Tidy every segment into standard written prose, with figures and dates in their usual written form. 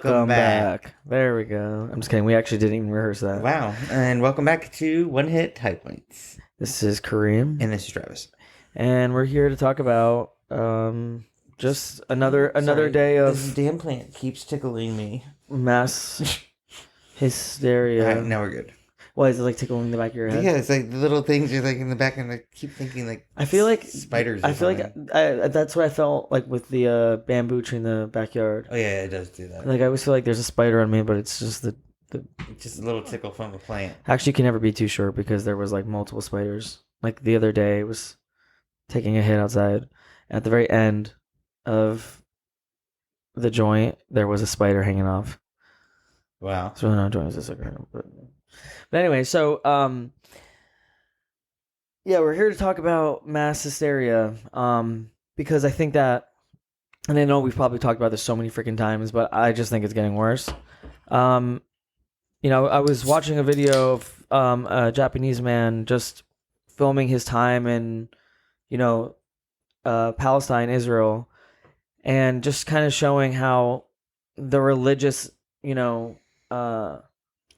Welcome back. There we go. I'm just kidding. We actually didn't even rehearse that. Wow. And welcome back to One Hit High Points. This is Kareem. And this is Travis. And we're here to talk about just another day of... This damn plant keeps tickling me. Mass hysteria. Alright, now we're good. Why is it like tickling the back of your head? Yeah, it's like the little things are like in the back, and I keep thinking like I feel like spiders. I feel like that's what I felt like with the bamboo tree in the backyard. Oh yeah, it does do that. Like I always feel like there's a spider on me, but it's just It's just a little tickle from the plant. Actually, you can never be too sure because there was like multiple spiders. Like the other day, I was taking a hit outside. At the very end of the joint, there was a spider hanging off. Wow. It's really not a joint, it's a cigarette. But anyway, so yeah, we're here to talk about mass hysteria. Because I think that, and I know we've probably talked about this so many freaking times, but I just think it's getting worse. You know, I was watching a video of a Japanese man just filming his time in, you know, Palestine, Israel, and just kind of showing how the religious, you know,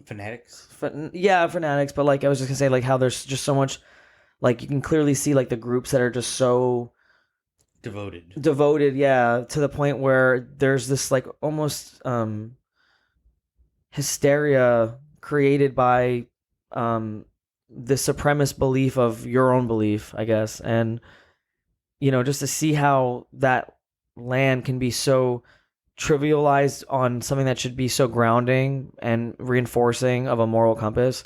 Fanatics? Fanatics, but like I was just gonna say, like how there's just so much, like you can clearly see like the groups that are just so devoted, yeah, to the point where there's this like almost hysteria created by the supremacist belief of your own belief, I guess. And you know, just to see how that land can be so trivialized on something that should be so grounding and reinforcing of a moral compass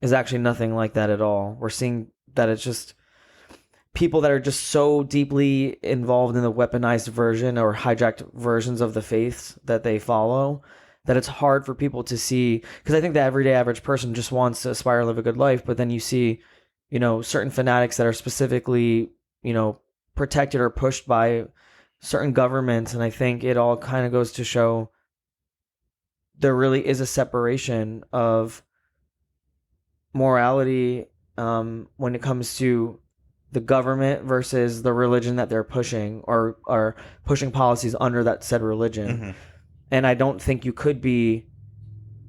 is actually nothing like that at all. We're seeing that it's just people that are just so deeply involved in the weaponized version or hijacked versions of the faiths that they follow that it's hard for people to see, because I think the everyday average person just wants to aspire to live a good life, but then you see, you know, certain fanatics that are specifically, you know, protected or pushed by certain governments, and I think it all kind of goes to show there really is a separation of morality when it comes to the government versus the religion that they're pushing or are pushing policies under that said religion. Mm-hmm. And I don't think you could be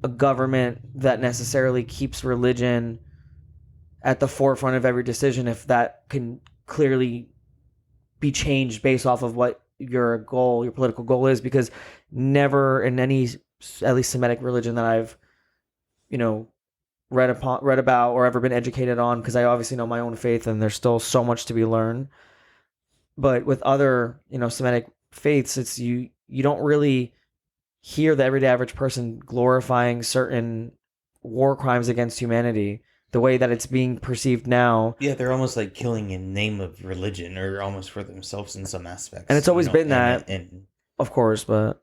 a government that necessarily keeps religion at the forefront of every decision if that can clearly be changed based off of what your goal, your political goal is, because never in any, at least Semitic religion that I've, you know, read about or ever been educated on, because I obviously know my own faith and there's still so much to be learned. But with other, you know, Semitic faiths, it's you don't really hear the everyday average person glorifying certain war crimes against humanity the way that it's being perceived now. Yeah, they're almost like killing in name of religion, or almost for themselves in some aspects. And it's always been that, of course, but...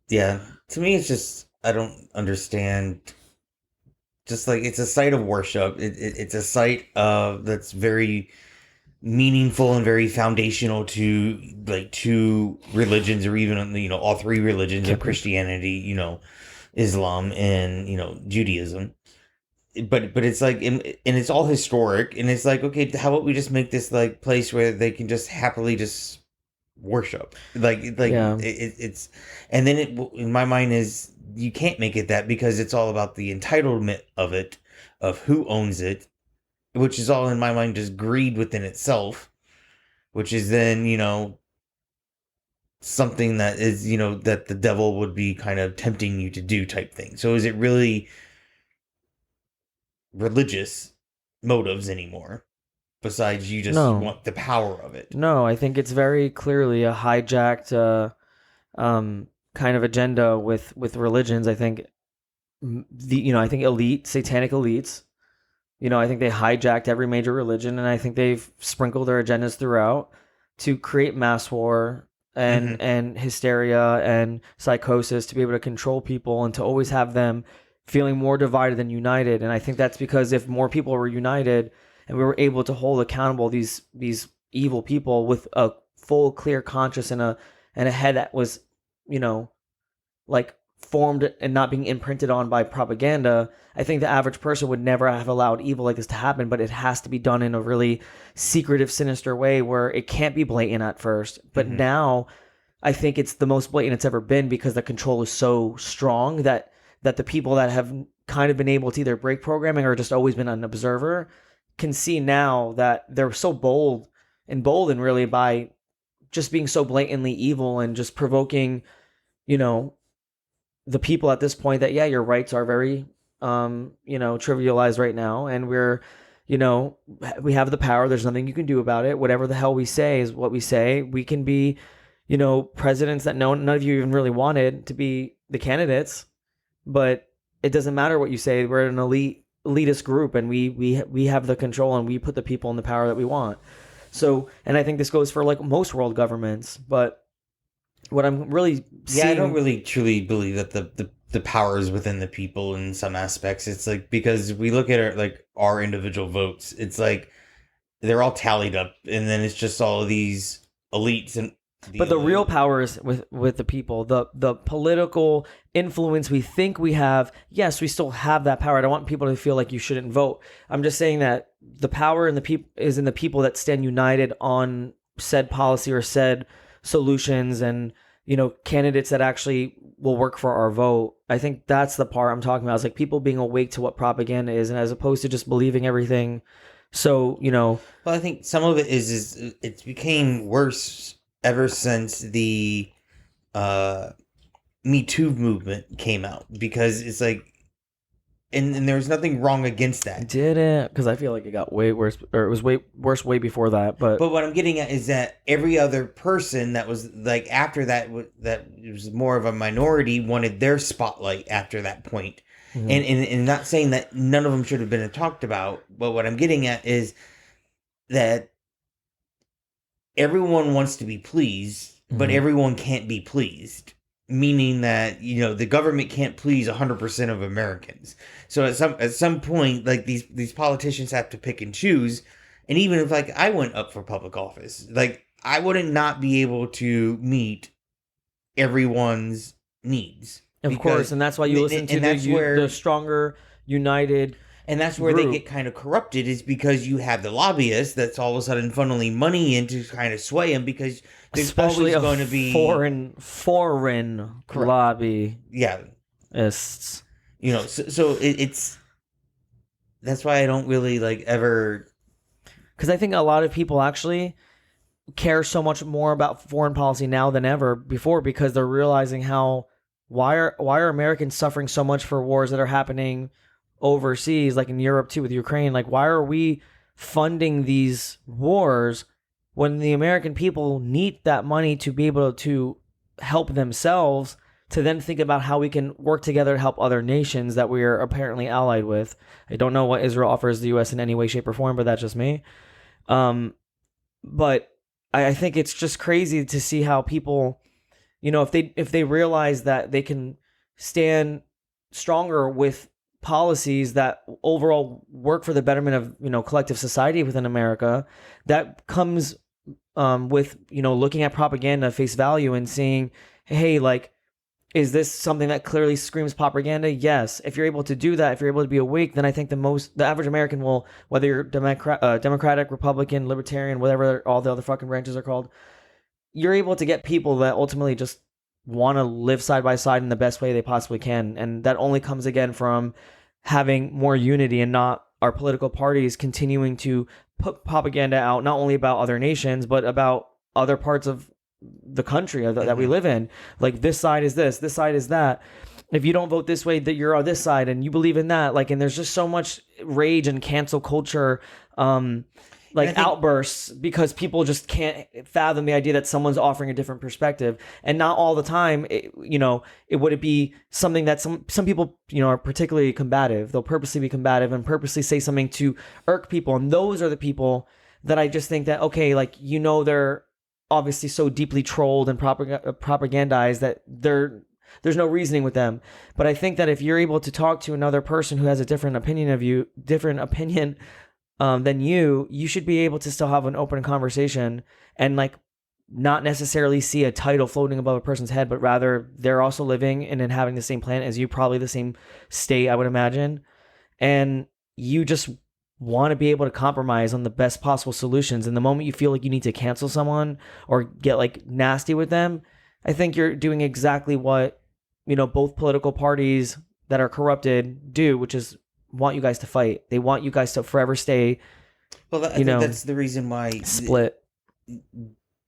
Yeah, to me it's just, I don't understand. Just like, it's a site of worship. It's a site that's very meaningful and very foundational to like two religions, or even, you know, all three religions of Christianity, you know, Islam and, you know, Judaism. But it's like, and it's all historic, and it's like, okay, how about we just make this like place where they can just happily just worship, like yeah. It's and then it in my mind is, you can't make it that, because it's all about the entitlement of it, of who owns it, which is all in my mind just greed within itself, which is then, you know, something that is, you know, that the devil would be kind of tempting you to do type thing. So is it really religious motives anymore, besides you just want the power of it? No, I think it's very clearly a hijacked kind of agenda with religions. I think I think satanic elites, you know, I think they hijacked every major religion, and I think they've sprinkled their agendas throughout to create mass war and hysteria and psychosis, to be able to control people and to always have them feeling more divided than united. And I think that's because if more people were united and we were able to hold accountable these evil people with a full, clear conscience and a head that was, you know, like formed and not being imprinted on by propaganda, I think the average person would never have allowed evil like this to happen. But it has to be done in a really secretive, sinister way where it can't be blatant at first. But now I think it's the most blatant it's ever been because the control is so strong that the people that have kind of been able to either break programming or just always been an observer can see now that they're so emboldened really by just being so blatantly evil and just provoking, the people at this point that, yeah, your rights are very, trivialized right now. And we have the power. There's nothing you can do about it. Whatever the hell we say is what we say. We can be, presidents that none of you even really wanted to be the candidates, but it doesn't matter what you say. We're an elitist group, and we have the control, and we put the people in the power that we want. So, and I think this goes for like most world governments, but what I'm really seeing... I don't really truly believe that the power is within the people in some aspects. It's like, because we look at our individual votes, it's like they're all tallied up, and then it's just all of these elites and... But the real power is with the people. The political influence we think we have, yes, we still have that power. I don't want people to feel like you shouldn't vote. I'm just saying that the power in the people is in the people that stand united on said policy or said solutions, and candidates that actually will work for our vote. I think that's the part I'm talking about. It's like people being awake to what propaganda is, and as opposed to just believing everything. So well, I think some of it is it's became worse ever since the Me Too movement came out, because it's like, and there was nothing wrong against that. Did it? Because I feel like it got way worse, or it was way worse way before that. But what I'm getting at is that every other person that was like after that was more of a minority wanted their spotlight after that point. Mm-hmm. And not saying that none of them should have been talked about, but what I'm getting at is that everyone wants to be pleased, but everyone can't be pleased. Meaning that, the government can't please 100% of Americans. So at some point, like these politicians have to pick and choose. And even if I went up for public office, I wouldn't not be able to meet everyone's needs. Of course, and that's why you listen to the stronger, united. And that's where they get kind of corrupted, is because you have the lobbyists that's all of a sudden funneling money in to kind of sway them, because there's especially always going to be foreign lobbyists. Yeah. So it's that's why I don't really ever, because I think a lot of people actually care so much more about foreign policy now than ever before, because they're realizing why are Americans suffering so much for wars that are happening overseas, like in Europe too with Ukraine. Why are we funding these wars when the American people need that money to be able to help themselves, to then think about how we can work together to help other nations that we are apparently allied with? I don't know what Israel offers the U.S. in any way, shape, or form, but that's just me. But I think it's just crazy to see how people, if they realize that they can stand stronger with policies that overall work for the betterment of collective society within America, that comes with looking at propaganda face value and seeing, hey, is this something that clearly screams propaganda? Yes. If you're able to do that, if you're able to be awake, then I think the average American will, whether you're Democratic, Republican, Libertarian, whatever all the other fucking branches are called, you're able to get people that ultimately just want to live side by side in the best way they possibly can. And that only comes again from having more unity, and not our political parties continuing to put propaganda out, not only about other nations, but about other parts of the country that we live in. This side is this side is that. If you don't vote this way, that you're on this side and you believe in that. And there's just so much rage and cancel culture, outbursts, because people just can't fathom the idea that someone's offering a different perspective. And not all the time, it would be something that some people, are particularly combative. They'll purposely be combative and purposely say something to irk people. And those are the people that I just think that, okay, they're obviously so deeply trolled and propagandized that there's no reasoning with them. But I think that if you're able to talk to another person who has a different opinion than you should be able to still have an open conversation, and not necessarily see a title floating above a person's head, but rather they're also living and inhabiting the same planet as you, probably the same state, I would imagine. And you just want to be able to compromise on the best possible solutions. And the moment you feel like you need to cancel someone or get nasty with them, I think you're doing exactly what, both political parties that are corrupted do, which is want you guys to fight. They want you guys to forever stay, Well, I think that's the reason why split.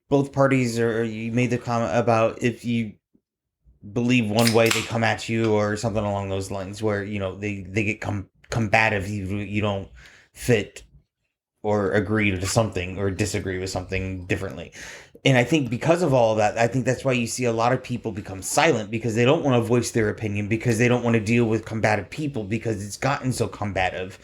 Both parties are. You made the comment about if you believe one way, they come at you, or something along those lines, where they get combative. You don't fit or agree to something or disagree with something differently. And I think because of all of that, I think that's why you see a lot of people become silent, because they don't want to voice their opinion, because they don't want to deal with combative people, because it's gotten so combative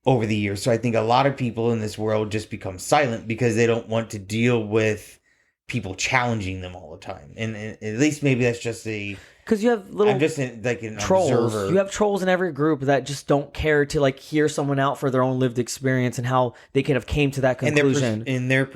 over the years. So I think a lot of people in this world just become silent because they don't want to deal with people challenging them all the time. And at least maybe that's just because you have little, I'm just like an trolls. observer. You have trolls in every group that just don't care to like hear someone out for their own lived experience and how they could have came to that conclusion in their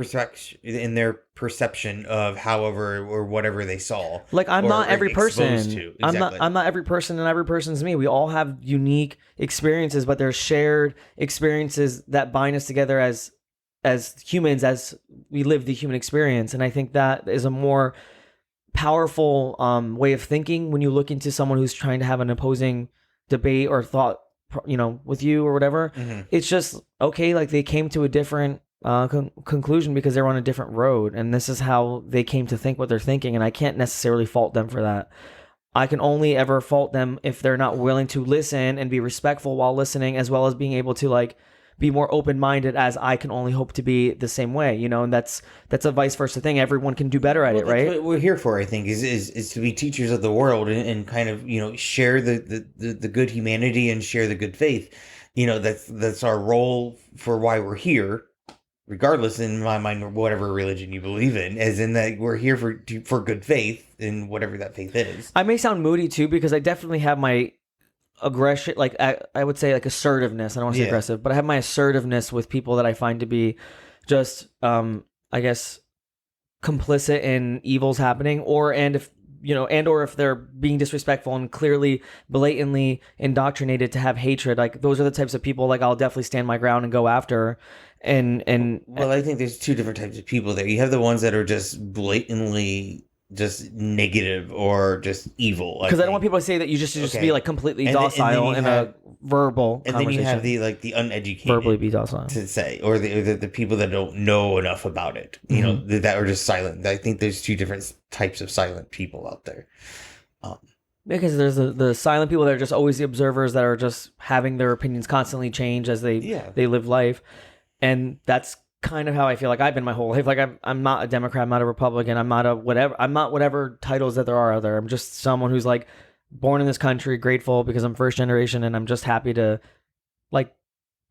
perception of however or whatever they saw. Like I'm not every person. Exactly. I'm not every person, and every person's me. We all have unique experiences, but there's shared experiences that bind us together as humans, as we live the human experience. And I think that is a more powerful way of thinking when you look into someone who's trying to have an opposing debate or thought, with you or whatever. Mm-hmm. It's just okay. Like they came to a different conclusion because they're on a different road, and this is how they came to think what they're thinking. And I can't necessarily fault them for that. I can only ever fault them if they're not willing to listen and be respectful while listening, as well as being able to like be more open-minded, as I can only hope to be the same way, and that's a vice versa thing. Everyone can do better at it, right? What we're here for, I think, is to be teachers of the world and kind of, share the good humanity and share the good faith. That's our role for why we're here, regardless, in my mind, whatever religion you believe in, as in that we're here for good faith in whatever that faith is. I may sound moody too, because I definitely have my aggression, like I would say like assertiveness. I don't want to say aggressive, but I have my assertiveness with people that I find to be just I guess complicit in evils happening, or if they're being disrespectful and clearly blatantly indoctrinated to have hatred. Like those are the types of people like I'll definitely stand my ground and go after. And I think there's two different types of people there. You have the ones that are just blatantly just negative or just evil, because I don't want people to say that you just be like completely docile in a verbal and conversation. then you have the uneducated verbally be docile to say, or the people that don't know enough about it, that are just silent. I think there's two different types of silent people out there. Because there's the silent people that are just always the observers, that are just having their opinions constantly change as they live life, and that's kind of how I feel like I've been my whole life. Like I'm not a Democrat, I'm not a Republican, I'm not whatever titles that there are out there. I'm just someone who's like born in this country, grateful because I'm first generation, and I'm just happy to like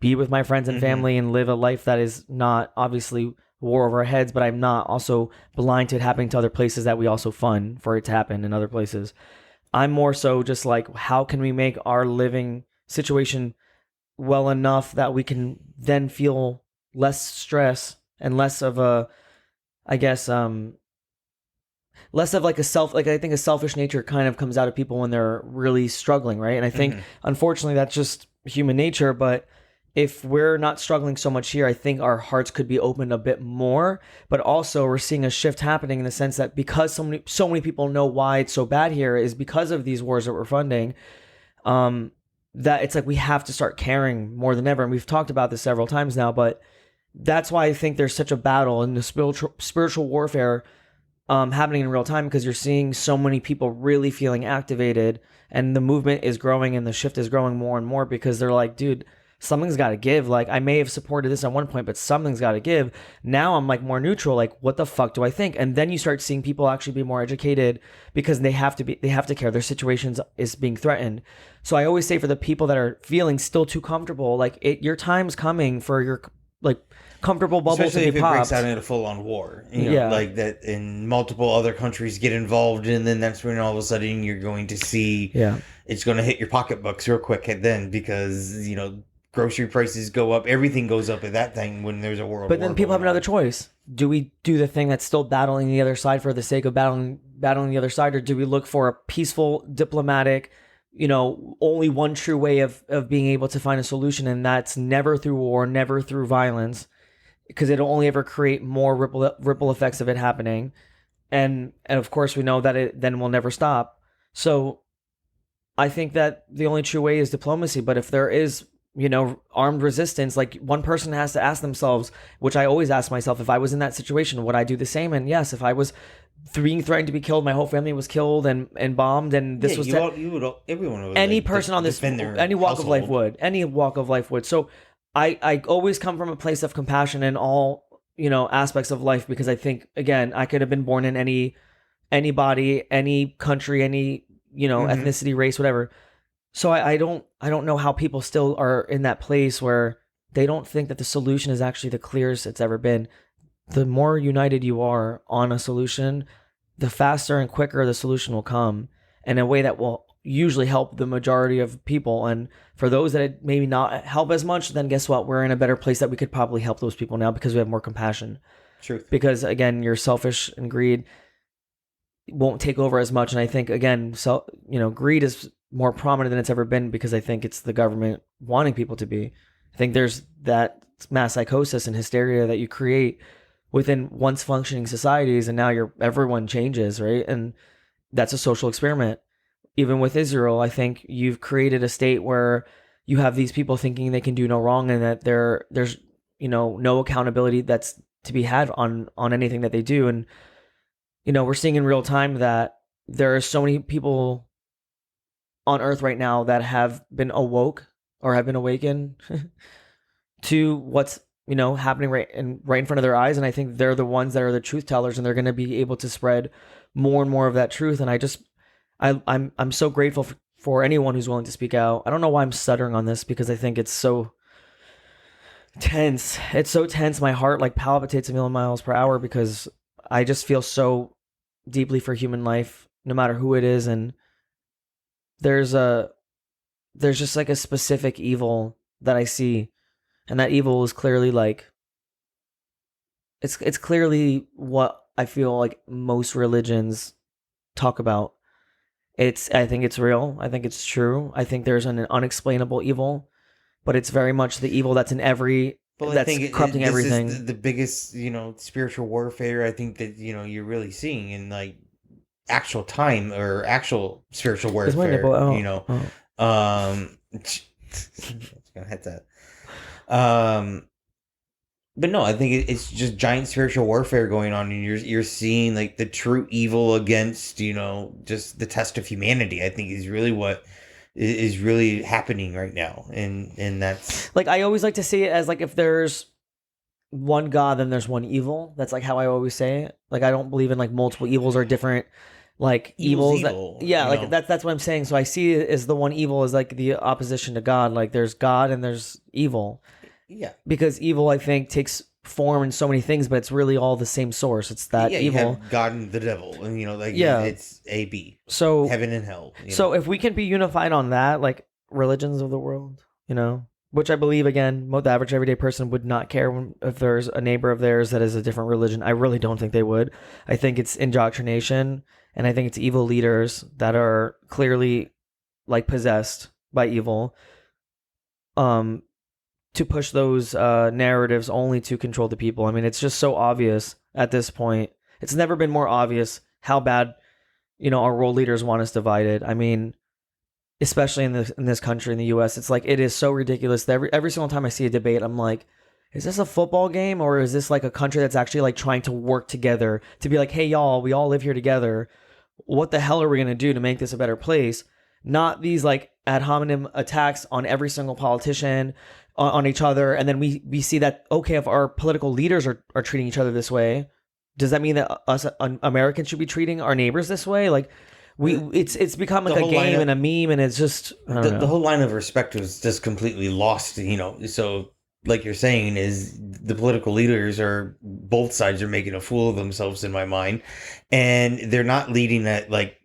be with my friends and family and live a life that is not obviously war over our heads, but I'm not also blind to it happening to other places that we also fund for it to happen in other places. I'm more so just like, how can we make our living situation well enough that we can then feel less stress and less of a, I guess, less of like a I think a selfish nature kind of comes out of people when they're really struggling, right? And I think, unfortunately, that's just human nature. But if we're not struggling so much here, I think our hearts could be opened a bit more. But also, we're seeing a shift happening in the sense that because so many people know why it's so bad here is because of these wars that we're funding. That it's like we have to start caring more than ever. And we've talked about this several times now, but that's why I think there's such a battle in the spiritual warfare happening in real time, because you're seeing so many people really feeling activated, and the movement is growing and the shift is growing more and more, because they're like, dude, something's got to give. Like, I may have supported this at one point, but something's got to give. Now I'm like more neutral. Like, what the fuck do I think? And then you start seeing people actually be more educated, because they have to care. Their situations is being threatened. So I always say, for the people that are feeling still too comfortable, like your time's coming for your like comfortable bubble especially to if be it popped. breaks out into full-on war, like that, and multiple other countries get involved, and then that's when all of a sudden you're going to see it's going to hit your pocketbooks real quick then, because grocery prices go up, everything goes up at that thing when there's a world but war then people have another choice. Do we do the thing that's still battling the other side for the sake of battling the other side, or do we look for a peaceful, diplomatic, only one true way of being able to find a solution, and that's never through war, never through violence, because it'll only ever create more ripple effects of it happening. and of course we know that it then will never stop. So I think that the only true way is diplomacy. But if there is, armed resistance, like one person has to ask themselves, which I always ask myself, if I was in that situation, would I do the same? And yes, if I was being threatened to be killed, my whole family was killed and bombed, and this was everyone would, any person on this, any walk of life would, any walk of life would. So I always come from a place of compassion in all, aspects of life, because I think, again, I could have been born in any body, any country, any, ethnicity, race, whatever. So I don't know how people still are in that place where they don't think that the solution is actually the clearest it's ever been. The more united you are on a solution, the faster and quicker the solution will come, in a way that will usually help the majority of people. And for those that it maybe not help as much, then guess what? We're in a better place that we could probably help those people now, because we have more compassion. Truth. Because again, your selfish and greed won't take over as much. And I think, again, greed is more prominent than it's ever been, because I think it's the government wanting people to be. I think there's that mass psychosis and hysteria that you create within once functioning societies, and now everyone changes, right? And that's a social experiment. Even with Israel, I think you've created a state where you have these people thinking they can do no wrong, and that there's no accountability that's to be had on anything that they do. And we're seeing in real time that there are so many people on earth right now that have been awoke or have been awakened to what's happening right in front of their eyes. And I think they're the ones that are the truth tellers, and they're going to be able to spread more and more of that truth. And I'm so grateful for anyone who's willing to speak out. I don't know why I'm stuttering on this, because I think it's so tense. It's so tense. My heart like palpitates a million miles per hour, because I just feel so deeply for human life, no matter who it is. And there's just like a specific evil that I see, and that evil is clearly like it's clearly what I feel like most religions talk about. I think it's real. I think it's true. I think there's an unexplainable evil, but it's very much the evil that's in that's corrupting everything. This is the biggest, spiritual warfare I think that, you're really seeing in like actual time, or actual spiritual warfare, hit that. But no, I think it's just giant spiritual warfare going on, and you're seeing like the true evil against, just the test of humanity. I think is really what is really happening right now, and that's like, I always like to see it as like, if there's one God, then there's one evil. That's like how I always say it. Like, I don't believe in like multiple evils or different like evils. That's what I'm saying. So I see it as the one evil is like the opposition to God. Like, there's God and there's evil. Yeah. Because evil, I think, takes form in so many things, but it's really all the same source. It's that evil. You have God and the devil, and it's A-B. So heaven and hell. So if we can be unified on that, like religions of the world, which I believe, again, the average everyday person would not care if there's a neighbor of theirs that is a different religion. I really don't think they would. I think it's indoctrination, and I think it's evil leaders that are clearly like possessed by evil. To push those narratives only to control the people. I mean, it's just so obvious at this point. It's never been more obvious how bad, our world leaders want us divided. I mean, especially in this country, in the U.S., it's like, it is so ridiculous that every single time I see a debate, I'm like, is this a football game, or is this like a country that's actually like trying to work together to be like, hey, y'all, we all live here together. What the hell are we going to do to make this a better place? Not these like ad hominem attacks on every single politician, on each other. And then we see that, okay, if our political leaders are treating each other this way, does that mean that us Americans should be treating our neighbors this way? Like, it's become like a game and a meme, and it's just the whole line of respect was just completely lost. So like you're saying, is the political leaders both sides are making a fool of themselves in my mind, and they're not leading that like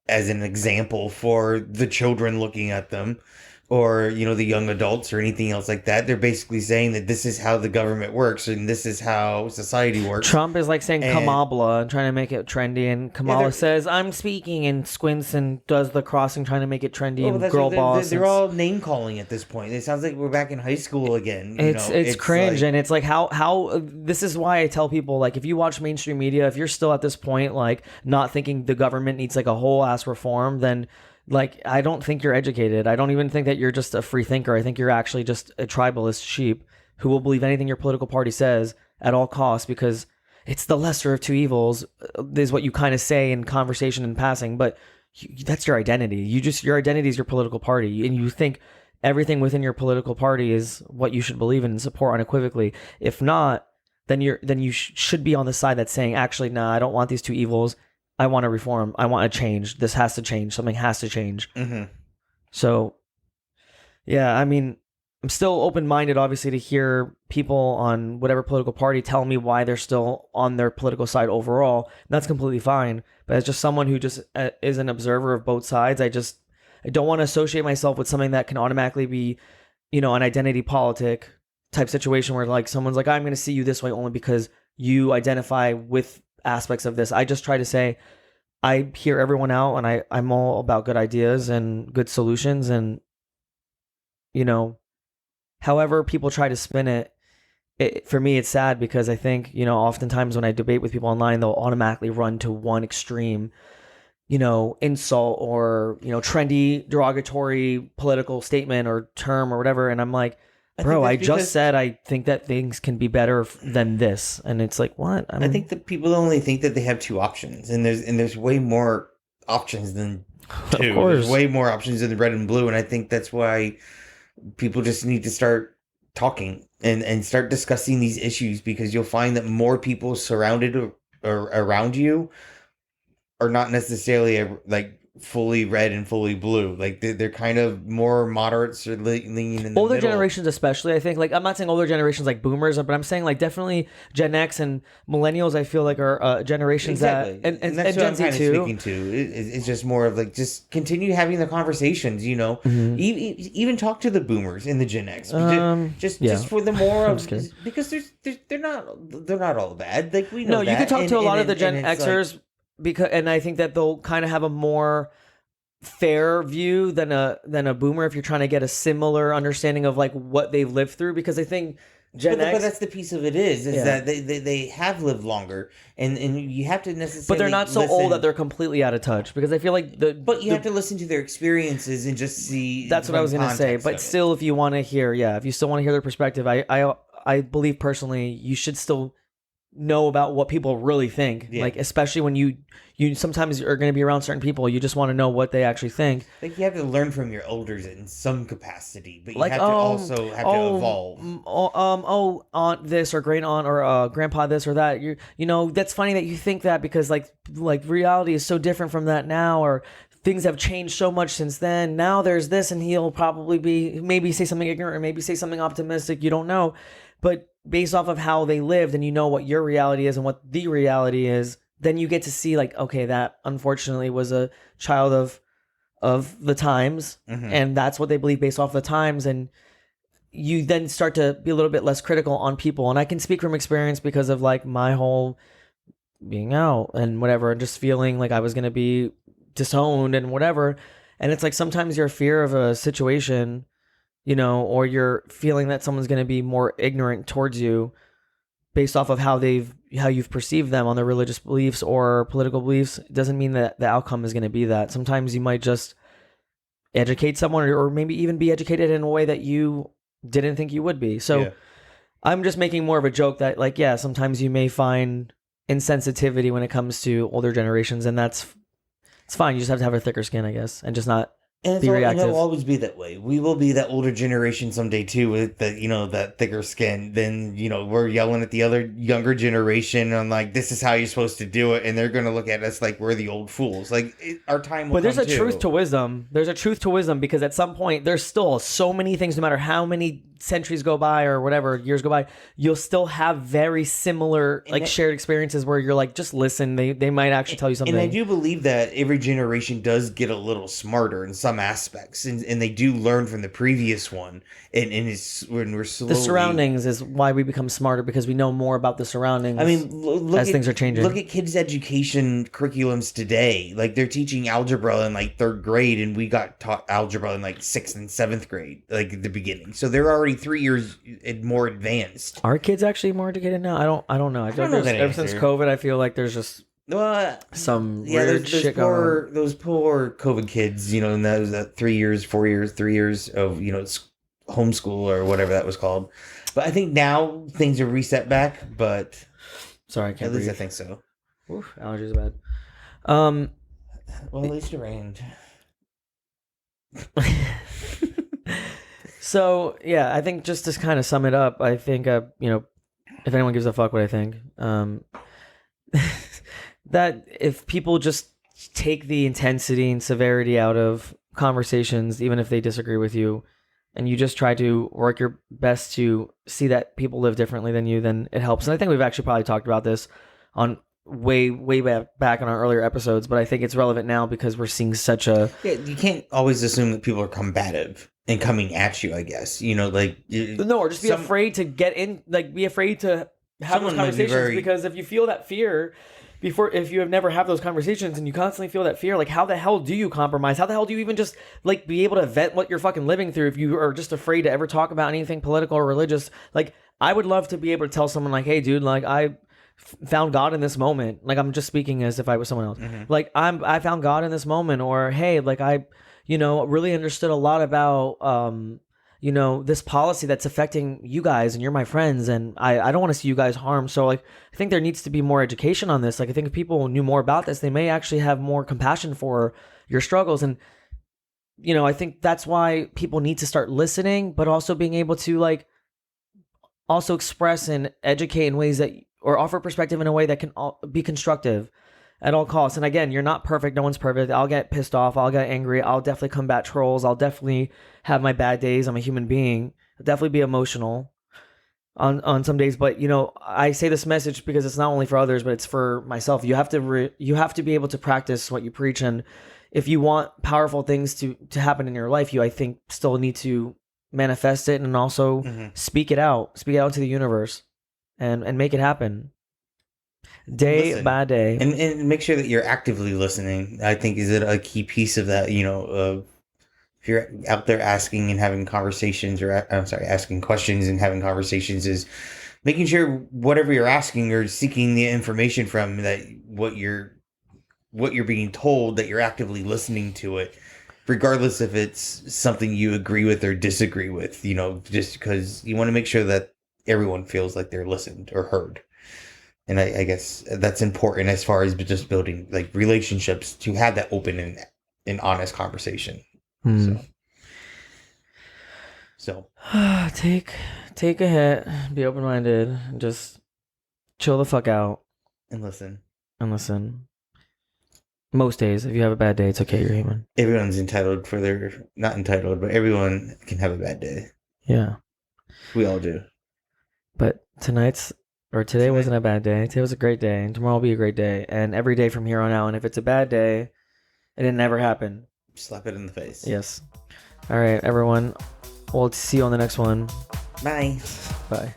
as an example for the children looking at them. or the young adults or anything else like that. They're basically saying that this is how the government works and this is how society works. Trump is like saying And- Kamala and trying to make it trendy, and Kamala says I'm speaking and squints and does the crossing trying to make it trendy and girl boss. They're all name calling at this point. It sounds like we're back in high school again. It's cringe, and it's like how this is why I tell people, like, if you watch mainstream media, if you're still at this point like not thinking the government needs like a whole ass reform, then like I don't think you're educated. I don't even think that you're just a free thinker. I think you're actually just a tribalist sheep who will believe anything your political party says at all costs because it's the lesser of two evils, is what you kind of say in conversation and passing, but that's your identity. Your identity is your political party, and you think everything within your political party is what you should believe in and support unequivocally. If not, then you should be on the side that's saying, actually, nah, I don't want these two evils. I want to reform. I want to change. This has to change. Something has to change. Mm-hmm. So, yeah, I mean, I'm still open-minded, obviously, to hear people on whatever political party tell me why they're still on their political side overall. And that's completely fine. But as just someone who just is an observer of both sides, I don't want to associate myself with something that can automatically be, an identity politic type situation where like someone's like, I'm going to see you this way only because you identify with aspects of this. I just try to say, I hear everyone out, and I'm all about good ideas and good solutions, and however people try to spin it, for me it's sad because I think oftentimes when I debate with people online, they'll automatically run to one extreme, insult or trendy derogatory political statement or term or whatever, and I'm like, bro, I just said I think that things can be better than this, and it's like, what? I think that people only think that they have two options, and there's way more options than two. Of course. There's way more options than the red and blue, and I think that's why people just need to start talking and start discussing these issues, because you'll find that more people surrounded or around you are not necessarily like fully red and fully blue. Like they're kind of more moderates or leaning in the older middle. generations, especially. I think, like, I'm not saying older generations like boomers, but I'm saying like definitely Gen X and millennials. I feel like are generations exactly. that and that's Gen what I'm Z kind too. of speaking to. It's just more of like just continue having the conversations. Mm-hmm. Even talk to the boomers and the Gen X. Just for the more of because they're not all bad. Like we know. No, you can talk to a lot of the Gen Xers. And I think that they'll kind of have a more fair view than a boomer if you're trying to get a similar understanding of like what they've lived through, because I think Gen X, but that's the piece of it is that they have lived longer, and you have to necessarily, but they're not so old that they're completely out of touch, because I feel like but you have to listen to their experiences and just see. That's what I was gonna say. But still, if you want to hear, if you still want to hear their perspective, I believe personally you should still know about what people really think, like especially when you sometimes are going to be around certain people, you just want to know what they actually think. Like you have to learn from your elders in some capacity, but you have to also have to evolve. Aunt this or great aunt or grandpa this or that. That's funny that you think that, because like reality is so different from that now, or things have changed so much since then. Now there's this, and he'll probably maybe say something ignorant or maybe say something optimistic. You don't know, but based off of how they lived, and what your reality is and what the reality is, then you get to see like, okay, that unfortunately was a child of the times, and that's what they believe based off the times, and you then start to be a little bit less critical on people. And I can speak from experience because of like my whole being out and whatever, and just feeling like I was going to be disowned and whatever. And it's like sometimes your fear of a situation, or you're feeling that someone's going to be more ignorant towards you based off of how you've perceived them on their religious beliefs or political beliefs, doesn't mean that the outcome is going to be that. Sometimes you might just educate someone, or maybe even be educated in a way that you didn't think you would be. So I'm just making more of a joke that like, sometimes you may find insensitivity when it comes to older generations, and it's fine. You just have to have a thicker skin, I guess, and just not be reactive. It'll always be that way. We will be that older generation someday too, with that thicker skin. Then we're yelling at the other younger generation on like, this is how you're supposed to do it, and they're going to look at us like we're the old fools. Like our time will But there's come a truth to wisdom. There's a truth to wisdom, because at some point there's still so many things, no matter how many centuries go by or whatever, years go by, you'll still have very similar shared experiences where you're like, just listen. They might actually tell you something. And I do believe that every generation does get a little smarter in some aspects, and they do learn from the previous one. And it's when we're slowly... The surroundings is why we become smarter, because we know more about the surroundings. I mean, as things are changing. Look at kids' education curriculums today. Like, they're teaching algebra in like 3rd grade, and we got taught algebra in like 6th and 7th grade, like at the beginning. So they're already 3 years more advanced. Are kids actually more educated now? I don't know. I feel like ever since COVID, I feel like there's just some weird shit going on. Those poor COVID kids, you know, and that was that 3 years, 4 years, 3 years of, you know, homeschool or whatever that was called. But I think now things are reset back. But sorry, I can't breathe. At least I think so. Oof, allergies are bad. Well, at least it rained. So yeah, I think just to kind of sum it up, I think you know, if anyone gives a fuck what I think, that if people just take the intensity and severity out of conversations, even if they disagree with you, and you just try to work your best to see that people live differently than you, then it helps. And I think we've actually probably talked about this on way back on our earlier episodes, but I think it's relevant now because we're seeing such a... Yeah, you can't always assume that people are combative and coming at you, I guess. You know, like... No, or just be afraid to get in, like, be afraid to have those conversations, because if you feel that fear... if you have never had those conversations and you constantly feel that fear, like, how the hell do you compromise? How the hell do you even just, like, be able to vent what you're fucking living through if you are just afraid to ever talk about anything political or religious? Like, I would love to be able to tell someone, like, hey, dude, like, I found God in this moment. Like, I'm just speaking as if I was someone else. Mm-hmm. Like, I found God in this moment. Or, hey, like, I, you know, really understood a lot about, you know, this policy that's affecting you guys and you're my friends, and I don't want to see you guys harmed. So, like, I think there needs to be more education on this. Like, I think if people knew more about this, they may actually have more compassion for your struggles. And, you know, I think that's why people need to start listening, but also being able to, like, also express and educate in ways that, or offer perspective in a way that can be constructive at all costs. And again, you're not perfect. No one's perfect. I'll get pissed off. I'll get angry. I'll definitely combat trolls. I'll definitely have my bad days. I'm a human being. I'll definitely be emotional on some days. But, you know, I say this message because it's not only for others, but it's for myself. You have to be able to practice what you preach. And if you want powerful things to happen in your life, I think still need to manifest it and also speak it out to the universe and make it happen. Day by day, and make sure that you're actively listening. I think is a key piece of that. You know, if you're out there asking and having conversations, or asking questions and having conversations, is making sure whatever you're asking or seeking the information from, that what you're being told, that you're actively listening to it, regardless if it's something you agree with or disagree with. You know, just because you want to make sure that everyone feels like they're listened or heard. And I guess that's important as far as just building, like, relationships, to have that open and honest conversation. So take a hit, be open-minded, just chill the fuck out and listen. Most days, if you have a bad day, it's okay. You're human. Everyone's entitled not entitled, but everyone can have a bad day. Yeah, we all do. But today wasn't a bad day. Today was a great day, and tomorrow will be a great day, and every day from here on out. And if it's a bad day, it didn't never happen. Slap it in the face. Yes. All right, everyone. We'll see you on the next one. Bye. Bye.